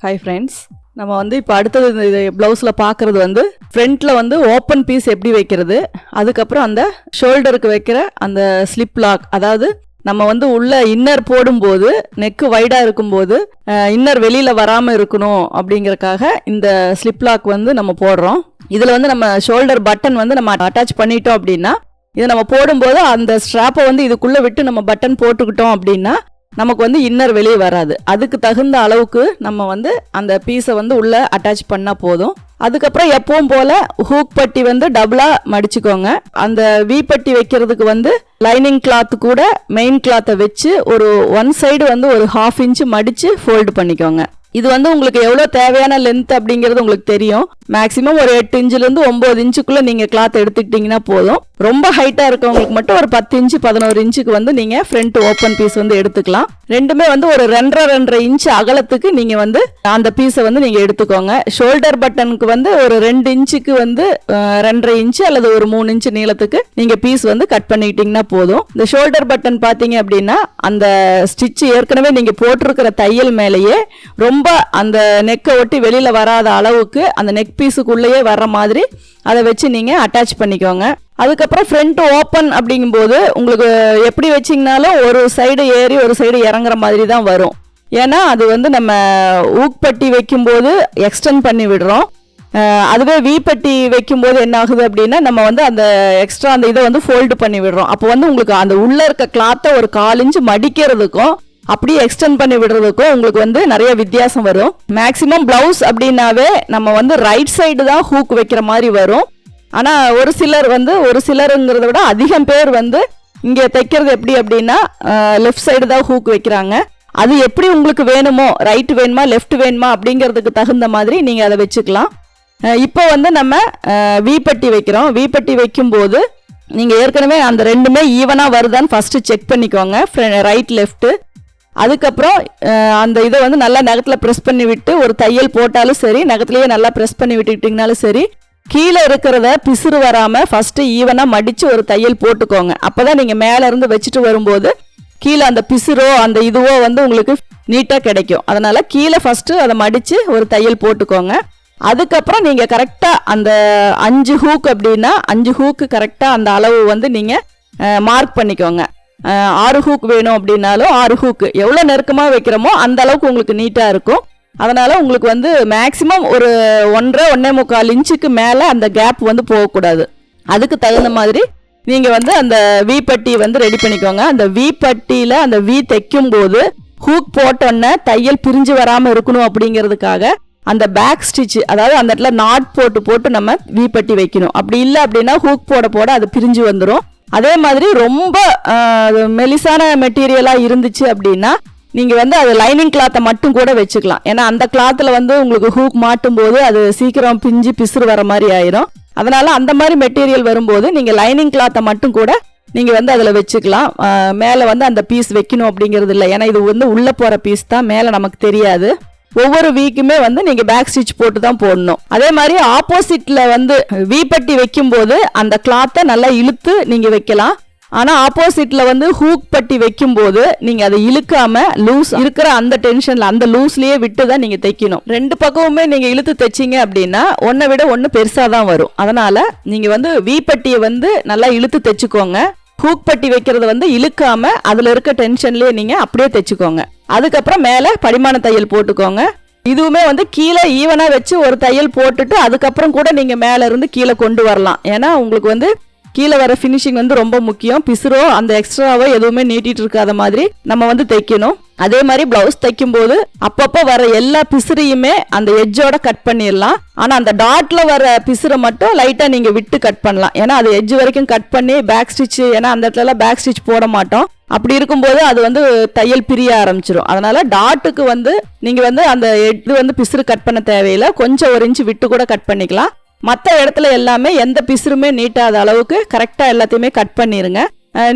Hi friends, நம்ம வந்து இப்போ அடுத்தது இந்த ப்ளவுஸில் பார்க்குறது வந்து ஃப்ரண்ட்டில் வந்து ஓப்பன் பீஸ் எப்படி வைக்கிறது, அதுக்கப்புறம் அந்த ஷோல்டருக்கு வைக்கிற அந்த ஸ்லிப் லாக், அதாவது நம்ம வந்து உள்ள இன்னர் போடும்போது நெக்கு வைடாக இருக்கும்போது இன்னர் வெளியில் வராமல் இருக்கணும் அப்படிங்கறக்காக இந்த ஸ்லிப் லாக் வந்து நம்ம போடுறோம். இதில் வந்து நம்ம ஷோல்டர் பட்டன் வந்து நம்ம அட்டாச் பண்ணிட்டோம் அப்படின்னா, இதை நம்ம போடும்போது அந்த ஸ்ட்ராப்பை வந்து இதுக்குள்ளே விட்டு நம்ம பட்டன் போட்டுக்கிட்டோம் அப்படின்னா நமக்கு வந்து இன்னர் வெளியே வராது. அதுக்கு தகுந்த அளவுக்கு நம்ம வந்து அந்த பீஸை வந்து உள்ள அட்டாச் பண்ணால் போதும். அதுக்கப்புறம் எப்பவும் போல ஹூக் பட்டி வந்து டபுளா மடிச்சுக்கோங்க. அந்த வி பட்டி வைக்கிறதுக்கு வந்து லைனிங் கிளாத் கூட மெயின் கிளாத்தை வச்சு ஒரு ஒன் சைடு வந்து ஒரு 1/2 இன்ச் மடிச்சு ஃபோல்டு பண்ணிக்கோங்க. இது வந்து உங்களுக்கு எவ்வளோ தேவையான லென்த் அப்படிங்கிறது உங்களுக்கு தெரியும். மேக்ஸிமம் ஒரு 8 இன்ச்சிலேருந்து 9 இன்ச்சுக்குள்ளே நீங்கள் கிளாத் எடுத்துக்கிட்டிங்கன்னா போதும். ரொம்ப ஹைட்டாக இருக்கவங்களுக்கு மட்டும் ஒரு 10 இன்ச்சு 11 இன்ச்சுக்கு வந்து நீங்கள் ஃப்ரண்ட் ஓப்பன் பீஸ் வந்து எடுத்துக்கலாம். ரெண்டுமே வந்து ஒரு 2.5 இன்ச்சு அகலத்துக்கு நீங்கள் வந்து அந்த பீஸை வந்து நீங்கள் எடுத்துக்கோங்க. ஷோல்டர் பட்டனுக்கு வந்து ஒரு 2 இன்ச்சுக்கு வந்து 2.5 இன்ச்சு அல்லது ஒரு 3 இன்ச்சு நீளத்துக்கு நீங்கள் பீஸ் வந்து கட் பண்ணிக்கிட்டிங்கன்னா போதும். இந்த ஷோல்டர் பட்டன் பார்த்தீங்க அப்படின்னா அந்த ஸ்டிச் ஏற்கனவே நீங்கள் போட்டிருக்கிற தையல் மேலேயே ரொம்ப அந்த நெக்கை ஒட்டி வெளியில் வராத அளவுக்கு அந்த நெக் பீஸுக்குள்ளேயே வர்ற மாதிரி அதை வச்சு நீங்கள் அட்டாச் பண்ணிக்கோங்க. அதுக்கப்புறம் ஃப்ரண்ட் ஓப்பன் அப்படிங்கும்போது உங்களுக்கு எப்படி வச்சிங்கனாலும் ஒரு சைடு ஏறி ஒரு சைடு இறங்குற மாதிரி தான் வரும். ஏன்னா அது வந்து நம்ம ஊக்பட்டி வைக்கும்போது எக்ஸ்டெண்ட் பண்ணி விடுறோம். அதுவே வி பட்டி வைக்கும்போது என்ன ஆகுது அப்படின்னா நம்ம வந்து அந்த எக்ஸ்ட்ரா அந்த இதை வந்து ஃபோல்டு பண்ணி விடுறோம். அப்போ வந்து உங்களுக்கு அந்த உள்ளே இருக்க கிளாத்தை ஒரு 1/4 இன்ச்சு மடிக்கிறதுக்கும் அப்படியே எக்ஸ்டெண்ட் பண்ணி விடுறதுக்கும் உங்களுக்கு வந்து நிறைய வித்தியாசம் வரும். மேக்ஸிமம் பிளவுஸ் அப்படின்னாவே நம்ம வந்து ரைட் சைடு தான் ஹூக் வைக்கிற மாதிரி வரும். ஆனால் ஒரு சிலருங்கிறத விட அதிகம் பேர் வந்து இங்கே தைக்கிறது எப்படி அப்படின்னா லெஃப்ட் சைடு தான் ஹூக் வைக்கிறாங்க. அது எப்படி உங்களுக்கு வேணுமோ, ரைட் வேணுமா லெஃப்ட் வேணுமா அப்படிங்கிறதுக்கு தகுந்த மாதிரி நீங்கள் அதை வச்சுக்கலாம். இப்போ வந்து நம்ம வி பட்டி வைக்கிறோம். வி பட்டி வைக்கும்போது நீங்கள் ஏற்கனவே அந்த ரெண்டுமே ஈவனாக வருதான்னு ஃபஸ்ட்டு செக் பண்ணிக்கோங்க, ரைட் லெஃப்ட்டு. அதுக்கப்புறம் அந்த இதை வந்து நல்லா நகத்தில் ப்ரெஸ் பண்ணி விட்டு ஒரு தையல் போட்டாலும் சரி, நகத்துலேயே நல்லா ப்ரெஸ் பண்ணி விட்டுக்கிட்டிங்கனாலும் சரி, கீழே இருக்கிறத பிசுறு வராமல் ஃபஸ்ட்டு ஈவனாக மடித்து ஒரு தையல் போட்டுக்கோங்க. அப்போ தான் நீங்கள் மேலேருந்து வச்சுட்டு வரும்போது கீழே அந்த பிசுறோ அந்த இதுவோ வந்து உங்களுக்கு நீட்டாக கிடைக்கும். அதனால் கீழே ஃபஸ்ட்டு அதை மடித்து ஒரு தையல் போட்டுக்கோங்க. அதுக்கப்புறம் நீங்கள் கரெக்டாக அந்த 5 ஹூக் அப்படின்னா 5 ஹூக்கு கரெக்டாக அந்த அளவு வந்து நீங்கள் மார்க் பண்ணிக்கோங்க. 6 ஹூக் வேணும் அப்படின்னாலும் 6 ஹூக்கு எவ்வளோ நெருக்கமாக வைக்கிறோமோ அந்த அளவுக்கு உங்களுக்கு நீட்டாக இருக்கும். அதனால் உங்களுக்கு வந்து மேக்ஸிமம் ஒரு 1.5 இன்ச்சுக்கு மேலே அந்த கேப் வந்து போகக்கூடாது. அதுக்கு தகுந்த மாதிரி நீங்கள் வந்து அந்த வி பட்டி வந்து ரெடி பண்ணிக்கோங்க. அந்த வி பட்டியில் அந்த வி தைக்கும் போது ஹூக் போட்டோன்னே தையல் பிரிஞ்சு வராமல் இருக்கணும் அப்படிங்கிறதுக்காக அந்த பேக் ஸ்டிச், அதாவது அந்த இடத்துல நாட் போட்டு நம்ம வி பட்டி வைக்கணும். அப்படி இல்லை அப்படின்னா ஹூக் போட அது பிரிஞ்சு வந்துடும். அதே மாதிரி ரொம்ப மெலிசான மெட்டீரியலாக இருந்துச்சு அப்படின்னா நீங்கள் வந்து அது லைனிங் கிளாத்தை மட்டும் கூட வச்சுக்கலாம். ஏன்னா அந்த கிளாத்தில் வந்து உங்களுக்கு ஹூக் மாட்டும் போது அது சீக்கிரம் பிஞ்சு பிசுறு வர மாதிரி ஆயிரும். அதனால் அந்த மாதிரி மெட்டீரியல் வரும்போது நீங்கள் லைனிங் கிளாத்தை மட்டும் கூட நீங்கள் வந்து அதில் வச்சுக்கலாம். மேலே வந்து அந்த பீஸ் வைக்கணும் அப்படிங்கிறது இல்லை. ஏன்னா இது வந்து உள்ளே போகிற பீஸ் தான், மேலே நமக்கு தெரியாது. ஒவ்வொரு வீக்குமே வந்து நீங்கள் பேக் ஸ்டிச் போட்டு தான் போடணும். அதே மாதிரி ஆப்போசிட்டில் வந்து வி பட்டி வைக்கும்போது அந்த கிளாத்தை நல்லா இழுத்து நீங்கள் வைக்கலாம். ஆனால் ஆப்போசிட்டில் வந்து ஹூக் பட்டி வைக்கும்போது நீங்கள் அதை இழுக்காம லூஸ் இருக்கிற அந்த டென்ஷனில் அந்த லூஸ்லேயே விட்டு தான் நீங்கள் தைக்கணும். 2 பக்கமுமே நீங்கள் இழுத்து தைச்சிங்க அப்படின்னா ஒன்றை விட ஒன்று பெருசாக தான் வரும். அதனால் நீங்கள் வந்து வி பட்டியை வந்து நல்லா இழுத்து தைச்சிக்கோங்க. ஹூக் பட்டி வைக்கிறத வந்து இழுக்காம அதில் இருக்க டென்ஷன்லேயே நீங்கள் அப்படியே தைச்சிக்கோங்க. அதுக்கப்புறம் மேலே படிமான தையல் போட்டுக்கோங்க. இதுவுமே வந்து கீழே ஈவனாக வச்சு ஒரு தையல் போட்டுட்டு அதுக்கப்புறம் கூட நீங்கள் மேலே இருந்து கீழே கொண்டு வரலாம். ஏன்னா உங்களுக்கு வந்து கீழே வர ஃபினிஷிங் வந்து ரொம்ப முக்கியம். பிசுரோ அந்த எக்ஸ்ட்ராவோ எதுவுமே நீட்டிட்டு இருக்காத மாதிரி நம்ம வந்து தைக்கணும். அதே மாதிரி பிளவுஸ் தைக்கும் போது அப்பப்போ வர எல்லா பிசுறையுமே அந்த எட்ஜோட கட் பண்ணிடலாம். ஆனால் அந்த டாட்ல வர பிசுரை மட்டும் லைட்டாக நீங்கள் விட்டு கட் பண்ணலாம். ஏன்னா அது எட்ஜ் வரைக்கும் கட் பண்ணி பேக் ஸ்டிச், ஏன்னா அந்த இடத்துலலாம் பேக் ஸ்டிச் போட மாட்டோம். அப்படி இருக்கும்போது அது வந்து தையல் பிரிய ஆரம்பிச்சிடும். அதனால டாட்டுக்கு வந்து நீங்கள் வந்து அந்த இது வந்து பிசுறு கட் பண்ண தேவையில்லை, கொஞ்சம் 1 இன்ச்சு விட்டு கூட கட் பண்ணிக்கலாம். மற்ற இடத்துல எல்லாமே எந்த பிசுறுமே நீட்டாத அளவுக்கு கரெக்டாக எல்லாத்தையுமே கட் பண்ணிடுங்க.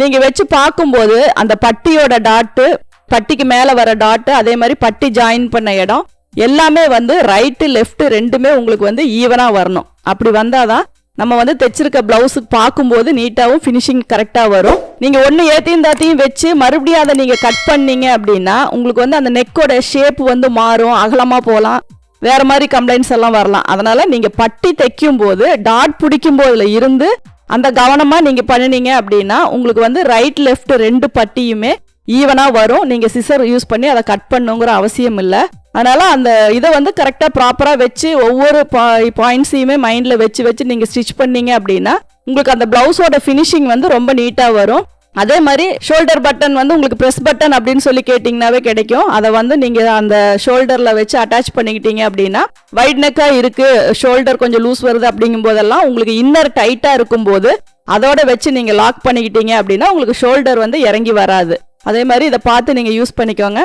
நீங்கள் வச்சு பார்க்கும்போது அந்த பட்டியோட டாட்டு, பட்டிக்கு மேலே வர டாட்டு, அதே மாதிரி பட்டி ஜாயின் பண்ண இடம் எல்லாமே வந்து ரைட்டு லெஃப்ட் ரெண்டுமே உங்களுக்கு வந்து ஈவனாக வரணும். அப்படி வந்தால் தான் நம்ம வந்து தைச்சிருக்க பிளவுஸுக்கு பார்க்கும்போது நீட்டாகவும் ஃபினிஷிங் கரெக்டாக வரும். நீங்கள் ஒன்று ஏற்றியும் தாத்தையும் வச்சு மறுபடியும் அதை நீங்கள் கட் பண்ணீங்க அப்படின்னா உங்களுக்கு வந்து அந்த நெக்கோட ஷேப் வந்து மாறும், அகலமாக போகலாம், வேற மாதிரி கம்ப்ளைண்ட்ஸ் எல்லாம் வரலாம். அதனால நீங்கள் பட்டி தைக்கும் போது டாட் பிடிக்கும் போதுல இருந்து அந்த கவனமாக நீங்கள் பண்ணினீங்க அப்படின்னா உங்களுக்கு வந்து ரைட் லெஃப்ட் 2 பட்டியுமே ஈவனாக வரும். நீங்கள் சிசர் யூஸ் பண்ணி அதை கட் பண்ணுங்கிற அவசியம் இல்லை. அதனால அந்த இதை வந்து கரெக்டாக ப்ராப்பராக வச்சு ஒவ்வொரு பாயிண்ட்ஸையுமே மைண்டில் வச்சு நீங்கள் ஸ்டிச் பண்ணீங்க அப்படின்னா உங்களுக்கு அந்த பிளவுஸோட ஃபினிஷிங் வந்து ரொம்ப நீட்டாக வரும். அதே மாதிரி ஷோல்டர் பட்டன் வந்து உங்களுக்கு ப்ரெஸ் பட்டன் அப்படின்னு சொல்லி கேட்டிங்கனாவே கிடைக்கும். அதை வந்து நீங்கள் அந்த ஷோல்டரில் வச்சு அட்டாச் பண்ணிக்கிட்டீங்க அப்படின்னா வைட் நெக்காக இருக்குது, ஷோல்டர் கொஞ்சம் லூஸ் வருது அப்படிங்கும் போதெல்லாம் உங்களுக்கு இன்னர் டைட்டாக இருக்கும்போது அதோட வச்சு நீங்கள் லாக் பண்ணிக்கிட்டீங்க அப்படின்னா உங்களுக்கு ஷோல்டர் வந்து இறங்கி வராது. அதே மாதிரி இதை பார்த்து நீங்கள் யூஸ் பண்ணிக்கோங்க.